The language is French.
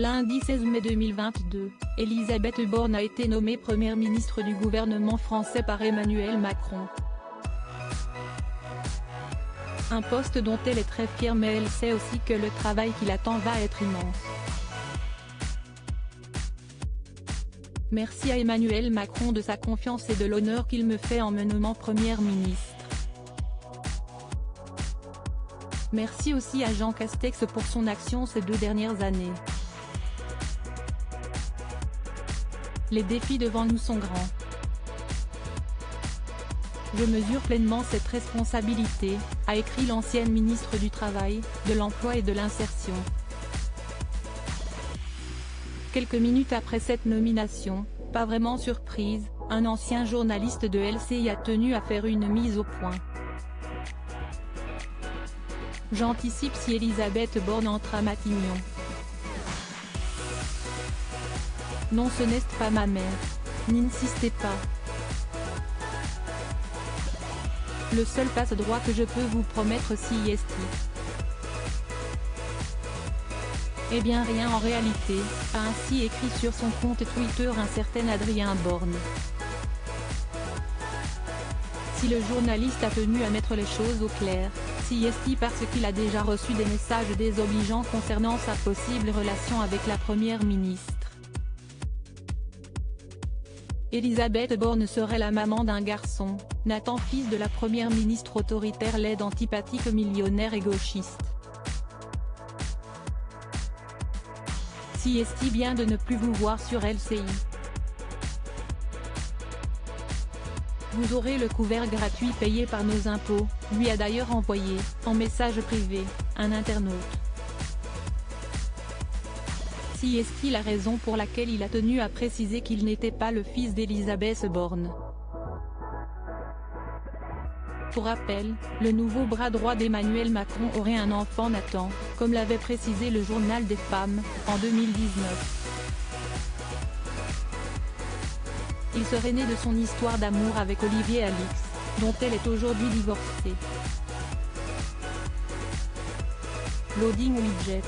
Lundi 16 mai 2022, Elisabeth Borne a été nommée Première ministre du gouvernement français par Emmanuel Macron. Un poste dont elle est très fière, mais elle sait aussi que le travail qui l'attend va être immense. Merci à Emmanuel Macron de sa confiance et de l'honneur qu'il me fait en me nommant Première ministre. Merci aussi à Jean Castex pour son action ces 2 dernières années. Les défis devant nous sont grands. Je mesure pleinement cette responsabilité, a écrit l'ancienne ministre du Travail, de l'Emploi et de l'Insertion. Quelques minutes après cette nomination, pas vraiment surprise, un ancien journaliste de LCI a tenu à faire une mise au point. J'anticipe si Elisabeth Borne entre à Matignon. Non, ce n'est pas ma mère. N'insistez pas. Le seul passe-droit que je peux vous promettre si est-il. Eh bien rien en réalité, a ainsi écrit sur son compte Twitter un certain Adrien Borne. Si le journaliste a tenu à mettre les choses au clair, si est-il parce qu'il a déjà reçu des messages désobligeants concernant sa possible relation avec la Première ministre. Elisabeth Borne serait la maman d'un garçon, Nathan, fils de la Première ministre autoritaire, laide, antipathique, millionnaire et gauchiste. Si est-il bien de ne plus vous voir sur LCI. Vous aurez le couvert gratuit payé par nos impôts, lui a d'ailleurs envoyé, en message privé, un internaute. Si est-il la raison pour laquelle il a tenu à préciser qu'il n'était pas le fils d'Elisabeth Borne. Pour rappel, le nouveau bras droit d'Emmanuel Macron aurait un enfant, Nathan, comme l'avait précisé le Journal des Femmes, en 2019. Il serait né de son histoire d'amour avec Olivier Alix, dont elle est aujourd'hui divorcée. Loading Widget.